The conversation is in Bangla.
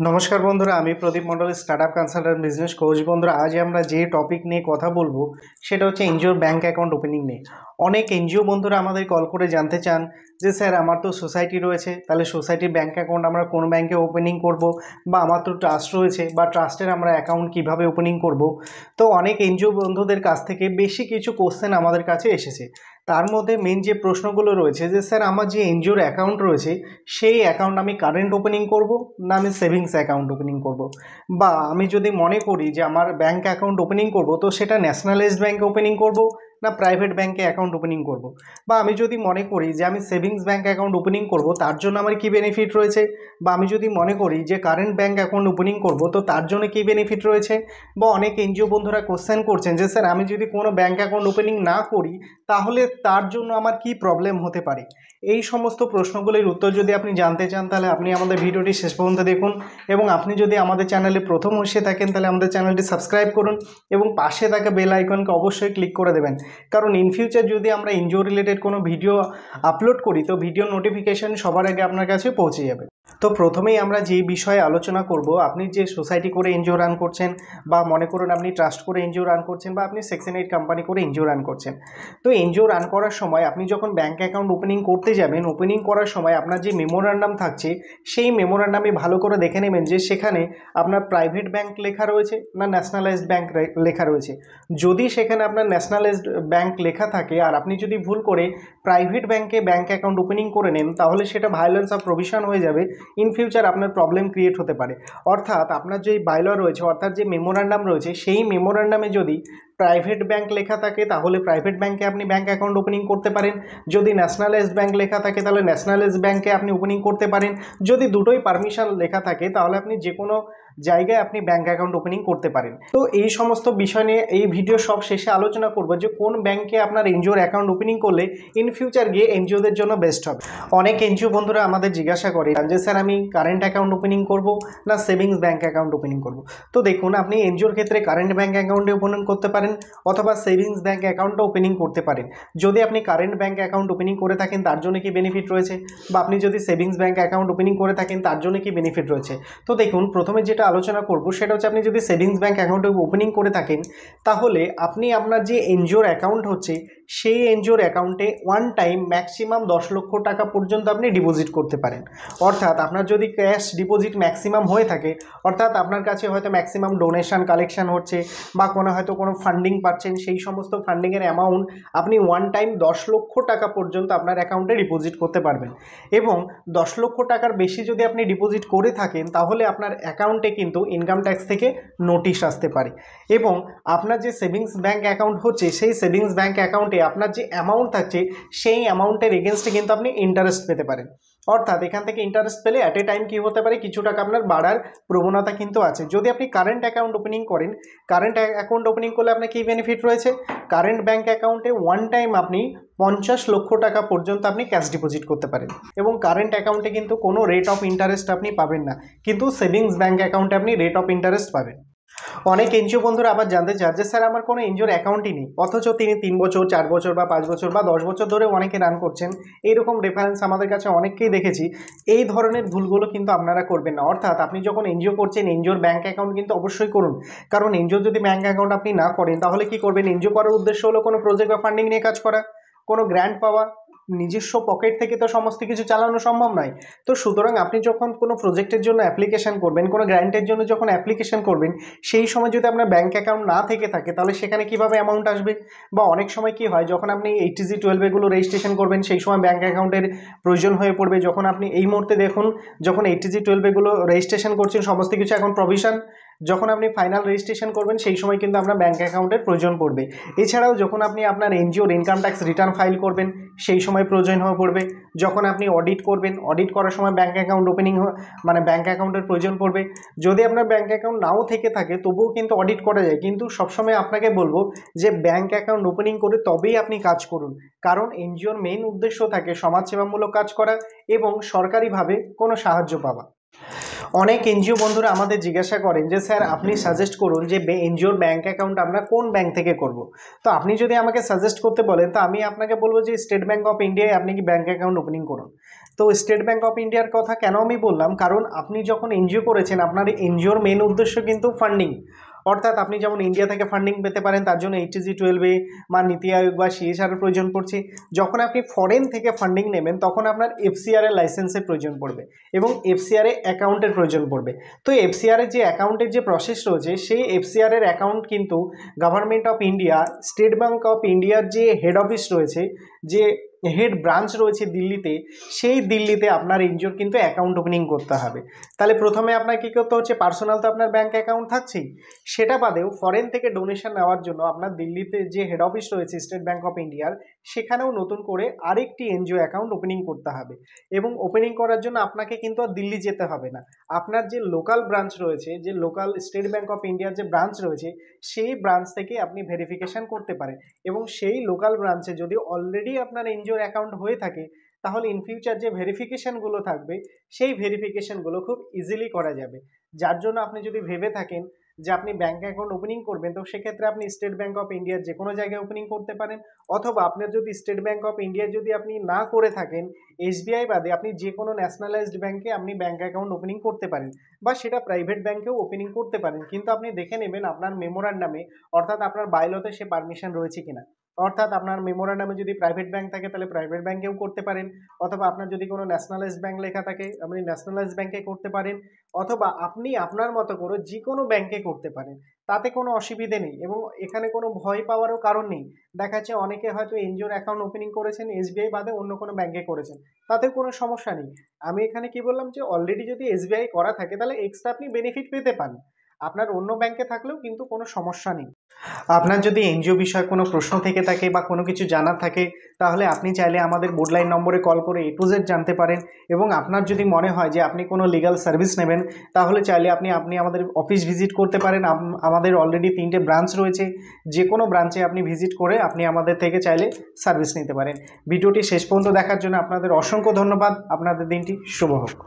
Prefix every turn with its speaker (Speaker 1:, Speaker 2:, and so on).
Speaker 1: নমস্কার বন্ধুরা, আমি প্রদীপ মণ্ডল, স্টার্টআপ কনসালটেন্ট, বিজনেস কোচ। বন্ধুরা, আজ আমরা যে টপিক নিয়ে কথা বলবো সেটা হচ্ছে এনজিওর ব্যাঙ্ক অ্যাকাউন্ট ওপেনিং নিয়ে। অনেক এনজিও বন্ধুরা আমাদের কল করে জানতে চান যে স্যার, আমার তো সোসাইটি রয়েছে, তাহলে সোসাইটির ব্যাঙ্ক অ্যাকাউন্ট আমরা কোন ব্যাঙ্কে ওপেনিং করব, বা আমার তো ট্রাস্ট রয়েছে বা ট্রাস্টের আমরা অ্যাকাউন্ট কিভাবে ওপেনিং করব। তো অনেক এনজিও বন্ধুদের কাছ থেকে বেশি কিছু কোশ্চেন আমাদের কাছে এসেছে। তার মধ্যে মেন যে প্রশ্নগুলো রয়েছে যে স্যার, আমার যে এনজিওর অ্যাকাউন্ট রয়েছে সেই অ্যাকাউন্ট আমি কারেন্ট ওপেনিং করব না আমি সেভিংস অ্যাকাউন্ট ওপেনিং করব, বা আমি যদি মনে করি যে আমার ব্যাঙ্ক অ্যাকাউন্ট ওপেনিং করব তো সেটা ন্যাশনালাইজড ব্যাঙ্কে ওপেনিং করব না প্রাইভেট ব্যাঙ্কে অ্যাকাউন্ট ওপেনিং করব, বা আমি যদি মনে করি যে আমি সেভিংস ব্যাঙ্ক অ্যাকাউন্ট ওপেনিং করব তার জন্য আমার কী বেনিফিট রয়েছে, বা আমি যদি মনে করি যে কারেন্ট ব্যাঙ্ক অ্যাকাউন্ট ওপেনিং করব তো তার জন্য কী বেনিফিট রয়েছে। বা অনেক এনজিও বন্ধুরা কোশ্চেন করছেন যে স্যার, আমি যদি কোনো ব্যাঙ্ক অ্যাকাউন্ট ওপেনিং না করি তাহলে তার জন্য আমার কি প্রবলেম হতে পারে। এই সমস্ত প্রশ্নগুলির উত্তর যদি আপনি জানতে চান তাহলে আপনি আমাদের ভিডিওটি শেষ পর্যন্ত দেখুন, এবং আপনি যদি আমাদের চ্যানেলে প্রথম এসে থাকেন তাহলে আমাদের চ্যানেলটি সাবস্ক্রাইব করুন এবং পাশে থাকা বেল আইকনকে অবশ্যই ক্লিক করে দেবেন। কারণ ইন ফিউচার যদি আমরা এনজিও রিলেটেড কোনো ভিডিও আপলোড করি তো ভিডিও নোটিফিকেশান সবার আগে আপনার কাছে পৌঁছে যাবে। তো প্রথমেই আমরা যে বিষয়ে আলোচনা করব, আপনি যে সোসাইটি করে এনজিও রান করছেন, বা মনে করুন আপনি ট্রাস্ট করে এনজিও রান করছেন, বা আপনি সেকশন 8 কোম্পানি করে এনজিও রান করছেন। তো এনজিও রান করার সময় আপনি যখন ব্যাঙ্ক অ্যাকাউন্ট ওপেনিং করতে যাবেন, ওপেনিং করার সময় আপনার যে মেমোরান্ডাম থাকছে সেই মেমোরান্ডামে ভালো করে দেখে নেবেন যে সেখানে আপনার প্রাইভেট ব্যাঙ্ক লেখা রয়েছে না ন্যাশনালাইজড ব্যাঙ্ক লেখা রয়েছে। যদি সেখানে আপনার ন্যাশনালাইজড ব্যাঙ্ক লেখা থাকে আর আপনি যদি ভুল করে প্রাইভেট ব্যাঙ্কে ব্যাঙ্ক অ্যাকাউন্ট ওপেনিং করে নেন তাহলে সেটা ভায়োলেন্স অফ প্রভিশন হয়ে যাবে। ইন ফিউচার আপনার প্রবলেম ক্রিয়েট হতে পারে। অর্থাৎ আপনার যে বাইলর রয়েছে, অর্থাৎ যে মেমোরান্ডাম রয়েছে, সেই মেমোরান্ডামে যদি প্রাইভেট ব্যাঙ্ক লেখা থাকে তাহলে প্রাইভেট ব্যাঙ্কে আপনি ব্যাঙ্ক অ্যাকাউন্ট ওপেনিং করতে পারেন। যদি ন্যাশনালাইজড ব্যাঙ্ক লেখা থাকে তাহলে ন্যাশনালাইজড ব্যাঙ্কে আপনি ওপেনিং করতে পারেন। যদি দুটোই পারমিশন লেখা থাকে তাহলে আপনি যে কোনো জায়গায় আপনি ব্যাঙ্ক অ্যাকাউন্ট ওপেনিং করতে পারেন। তো এই সমস্ত বিষয় নিয়ে এই ভিডিও সব শেষে আলোচনা করব যে কোন ব্যাঙ্কে আপনার এনজিওর অ্যাকাউন্ট ওপেনিং করলে ইন ফিউচার গিয়ে এনজিওদের জন্য বেস্ট হবে। অনেক এনজিও বন্ধুরা আমাদের জিজ্ঞাসা করে যে স্যার, আমি কারেন্ট অ্যাকাউন্ট ওপেনিং করব না সেভিংস ব্যাঙ্ক অ্যাকাউন্ট ওপেনিং করব। তো দেখুন, আপনি এনজিওর ক্ষেত্রে কারেন্ট ব্যাঙ্ক অ্যাকাউন্টে ওপেনিং করতে পারেন অথবা সেভিংস ব্যাঙ্ক অ্যাকাউন্টও ওপেনিং করতে পারেন। যদি আপনি কারেন্ট ব্যাঙ্ক অ্যাকাউন্ট ওপেনিং করে থাকেন তার জন্য কি বেনিফিট রয়েছে, বা আপনি যদি সেভিংস ব্যাঙ্ক অ্যাকাউন্ট ওপেনিং করে থাকেন তার জন্য কি বেনিফিট রয়েছে। তো দেখুন, প্রথমে যেটা আলোচনা করব সেটা হচ্ছে আপনি যদি সেভিংস ব্যাঙ্ক অ্যাকাউন্ট ওপেনিং করে থাকেন তাহলে আপনি আপনার যে এনজিওর অ্যাকাউন্ট হচ্ছে সেই এনজিওর অ্যাকাউন্টে ওয়ান টাইম ম্যাক্সিমাম 10 লক্ষ টাকা পর্যন্ত আপনি ডিপোজিট করতে পারেন। অর্থাৎ আপনার যদি ক্যাশ ডিপোজিট ম্যাক্সিমাম হয়ে থাকে, অর্থাৎ আপনার কাছে হয়তো ম্যাক্সিমাম ডোনেশন কালেকশন হচ্ছে বা হয়তো কোনো ফান্ডিং পাচ্ছেন, সেই সমস্ত ফান্ডিংয়ের অ্যামাউন্ট আপনি ওয়ান টাইম 10 লক্ষ টাকা পর্যন্ত আপনার অ্যাকাউন্টে ডিপোজিট করতে পারবেন। এবং 10 লক্ষ টাকার বেশি যদি আপনি ডিপোজিট করে থাকেন তাহলে আপনার অ্যাকাউন্টে কিন্তু ইনকাম ট্যাক্স থেকে নোটিশ আসতে পারে। এবং আপনার যে সেভিংস ব্যাঙ্ক অ্যাকাউন্ট হচ্ছে সেই সেভিংস ব্যাঙ্ক অ্যাকাউন্টে আপনার যে অ্যামাউন্ট থাকছে সেই অ্যামাউন্টের এগেনস্টে কিন্তু আপনি ইন্টারেস্ট পেতে পারেন। অর্থাৎ এখান থেকে ইন্টারেস্ট পেলে অ্যাট এ টাইম কী হতে পারে, কিছু টাকা আপনার বাড়ার প্রবণতা কিন্তু আছে। যদি আপনি কারেন্ট অ্যাকাউন্ট ওপেনিং করেন, কারেন্ট অ্যাকাউন্ট ওপেনিং করলে আপনার কী বেনিফিট রয়েছে, কারেন্ট ব্যাঙ্ক অ্যাকাউন্টে ওয়ান টাইম আপনি 50 লক্ষ টাকা পর্যন্ত আপনি ক্যাশ ডিপোজিট করতে পারেন। এবং কারেন্ট অ্যাকাউন্টে কিন্তু কোনো রেট অফ ইন্টারেস্ট আপনি পাবেন না, কিন্তু সেভিংস ব্যাঙ্ক অ্যাকাউন্টে আপনি রেট অফ ইন্টারেস্ট পাবেন। অনেক এনজিও বন্ধুরা আবার জানতে চান যে স্যার, আমার কোনো এনজিওর অ্যাকাউন্টই নেই, অথচ তিনি 3 বছর 4 বছর বা 5 বছর বা 10 বছর ধরে অনেকে রান করছেন। এইরকম রেফারেন্স আমাদের কাছে অনেককেই দেখেছি। এই ধরনের ভুলগুলো কিন্তু আপনারা করবেন না। অর্থাৎ আপনি যখন এনজিও করছেন এনজিওর ব্যাঙ্ক অ্যাকাউন্ট কিন্তু অবশ্যই করুন। কারণ এনজিওর যদি ব্যাঙ্ক অ্যাকাউন্ট আপনি না করেন তাহলে কি করবেন, এনজিও করার উদ্দেশ্য হলো কোনো প্রজেক্ট বা ফান্ডিং নিয়ে কাজ করা, কোনো গ্র্যান্ট পাওয়া, নিজস্ব পকেট থেকে তো সমস্ত কিছু চালানো সম্ভব নয়। তো সুতরাং আপনি যখন কোনো প্রজেক্টের জন্য অ্যাপ্লিকেশন করবেন, কোনো গ্র্যান্টের জন্য যখন অ্যাপ্লিকেশন করবেন, সেই সময় যদি আপনার ব্যাঙ্ক অ্যাকাউন্ট না থেকে থাকে তাহলে সেখানে কীভাবে অ্যামাউন্ট আসবে। বা অনেক সময় কি হয়, যখন আপনি এইচটিজি 12 এগুলো রেজিস্ট্রেশন করবেন সেই সময় ব্যাঙ্ক অ্যাকাউন্টের প্রয়োজন হয়ে পড়বে। যখন আপনি এই মুহূর্তে দেখুন, যখন এইচটিজি 12 এগুলো রেজিস্ট্রেশন করছেন সমস্ত কিছু এখন প্রভিশন, যখন আপনি ফাইনাল রেজিস্ট্রেশন করবেন সেই সময় কিন্তু আপনার ব্যাঙ্ক অ্যাকাউন্টের প্রয়োজন পড়বে। এছাড়াও যখন আপনি আপনার এনজিওর ইনকাম ট্যাক্স রিটার্ন ফাইল করবেন সেই সময় প্রয়োজন হয়ে পড়বে। যখন আপনি অডিট করবেন, অডিট করার সময় ব্যাঙ্ক অ্যাকাউন্ট ওপেনিং ব্যাঙ্ক অ্যাকাউন্টের প্রয়োজন পড়বে। যদি আপনার ব্যাঙ্ক অ্যাকাউন্ট নাও থেকে থাকে তবুও কিন্তু অডিট করা যায়, কিন্তু সবসময় আপনাকে বলবো যে ব্যাঙ্ক অ্যাকাউন্ট ওপেনিং করে তবেই আপনি কাজ করুন। কারণ এনজিওর মেইন উদ্দেশ্য থাকে সমাজসেবামূলক কাজ করা এবং সরকারিভাবে কোনো সাহায্য পাওয়া। অনেক এনজিও বন্ধুরা আমাদের জিজ্ঞাসা করেন যে স্যার, আপনি সাজেস্ট করুন যে এনজিওর ব্যাঙ্ক অ্যাকাউন্ট আমরা কোন ব্যাঙ্ক থেকে করব। তো আপনি যদি আমাকে সাজেস্ট করতে বলেন তো আমি আপনাকে বলবো যে স্টেট ব্যাঙ্ক অফ ইন্ডিয়ায় আপনি কি ব্যাঙ্ক অ্যাকাউন্ট ওপেনিং করুন। তো স্টেট ব্যাঙ্ক অফ ইন্ডিয়ার কথা কেন আমি বললাম, কারণ আপনি যখন এনজিও করেছেন আপনার এনজিওর মেন উদ্দেশ্য কিন্তু ফান্ডিং, অর্থাৎ আপনি যেমন ইন্ডিয়া থেকে ফান্ডিং পেতে পারেন তার জন্য HTG12A বা নীতি আয়োগ বা CSR এর প্রয়োজন পড়ছে। যখন আপনি ফরেন থেকে ফান্ডিং নেবেন তখন আপনার FCR এর লাইসেন্সের প্রয়োজন পড়বে এবং FCR এ অ্যাকাউন্টের প্রয়োজন পড়বে। তো FCR এর যে অ্যাকাউন্টের যে প্রসেস রয়েছে সেই FCR এর অ্যাকাউন্ট কিন্তু government of India, state bank of ইন্ডিয়ার যে হেড অফিস রয়েছে, যে হেড ব্রাঞ্চ রয়েছে দিল্লিতে, সেই দিল্লিতে আপনার এনজিওর কিন্তু অ্যাকাউন্ট ওপেনিং করতে হবে। তাহলে প্রথমে আপনার কী করতে হচ্ছে, পার্সোনাল তো আপনার ব্যাঙ্ক অ্যাকাউন্ট থাকছেই, সেটা বাদেও ফরেন থেকে ডোনেশন নেওয়ার জন্য আপনার দিল্লিতে যে হেড অফিস রয়েছে স্টেট ব্যাঙ্ক অফ ইন্ডিয়ার, সেখানেও নতুন করে আরেকটি এনজিও অ্যাকাউন্ট ওপেনিং করতে হবে। এবং ওপেনিং করার জন্য আপনাকে কিন্তু আর দিল্লি যেতে হবে না, আপনার যে লোকাল ব্রাঞ্চ রয়েছে, যে লোকাল স্টেট ব্যাঙ্ক অফ ইন্ডিয়ার যে ব্রাঞ্চ রয়েছে সেই ব্রাঞ্চ থেকে আপনি ভেরিফিকেশান করতে পারেন। এবং সেই লোকাল ব্রাঞ্চে যদি অলরেডি আপনার এনজিওর অ্যাকাউন্ট হয়ে থাকে তাহলে ইন ফিউচার যে ভেরিফিকেশানগুলো থাকবে সেই ভেরিফিকেশানগুলো খুব ইজিলি করা যাবে। যার জন্য আপনি যদি ভেবে থাকেন যে আপনি ব্যাঙ্ক অ্যাকাউন্ট ওপেনিং করবেন, তো সেক্ষেত্রে আপনি স্টেট ব্যাঙ্ক অফ ইন্ডিয়ার যে কোনো জায়গায় ওপেনিং করতে পারেন, অথবা আপনার যদি স্টেট ব্যাঙ্ক অফ ইন্ডিয়ার যদি আপনি না করে থাকেন, SBI বাদে আপনি যে কোনো ন্যাশনালাইজড ব্যাঙ্কে আপনি ব্যাঙ্ক অ্যাকাউন্ট ওপেনিং করতে পারেন, বা সেটা প্রাইভেট ব্যাঙ্কেও ওপেনিং করতে পারেন। কিন্তু আপনি দেখে নেবেন আপনার মেমোরান্ডামে, অর্থাৎ আপনার বাইলতে সে পারমিশন রয়েছে কিনা। অর্থাৎ আপনার মেমোরান্ডামে যদি প্রাইভেট ব্যাঙ্ক থাকে তাহলে প্রাইভেট ব্যাঙ্কেও করতে পারেন, অথবা আপনার যদি কোনো ন্যাশনালাইজড ব্যাঙ্ক লেখা থাকে আপনি ন্যাশনালাইজড ব্যাঙ্কে করতে পারেন, অথবা আপনি আপনার মতো করে যে কোনো ব্যাঙ্কে করতে পারেন, তাতে কোনো অসুবিধে নেই এবং এখানে কোনো ভয় পাওয়ারও কারণ নেই। দেখা যাচ্ছে অনেকে হয়তো এনজিওর অ্যাকাউন্ট ওপেনিং করেছেন SBI বাদে অন্য কোনো ব্যাঙ্কে করেছেন, তাতে কোনো সমস্যা নেই। আমি এখানে কি বললাম যে অলরেডি যদি SBI করা থাকে তাহলে এক্সট্রা আপনি বেনিফিট পেতে পান, আপনার অন্য ব্যাঙ্কে থাকলেও কিন্তু কোনো সমস্যা নেই। আপনার যদি এনজিও বিষয়ে কোনো প্রশ্ন থেকে থাকে বা কোনো কিছু জানার থাকে তাহলে আপনি চাইলে আমাদের বোর্ডলাইন নম্বরে কল করে A to Z জানতে পারেন। এবং আপনার যদি মনে হয় যে আপনি কোনো লিগ্যাল সার্ভিস নেবেন তাহলে চাইলে আপনি আমাদের অফিস ভিজিট করতে পারেন। আমাদের অলরেডি 3টে ব্রাঞ্চ রয়েছে, যে কোনো ব্রাঞ্চে আপনি ভিজিট করে আপনি আমাদের থেকে চাইলে সার্ভিস নিতে পারেন। ভিডিওটি শেষ পর্যন্ত দেখার জন্য আপনাদের অসংখ্য ধন্যবাদ। আপনাদের দিনটি শুভ হোক।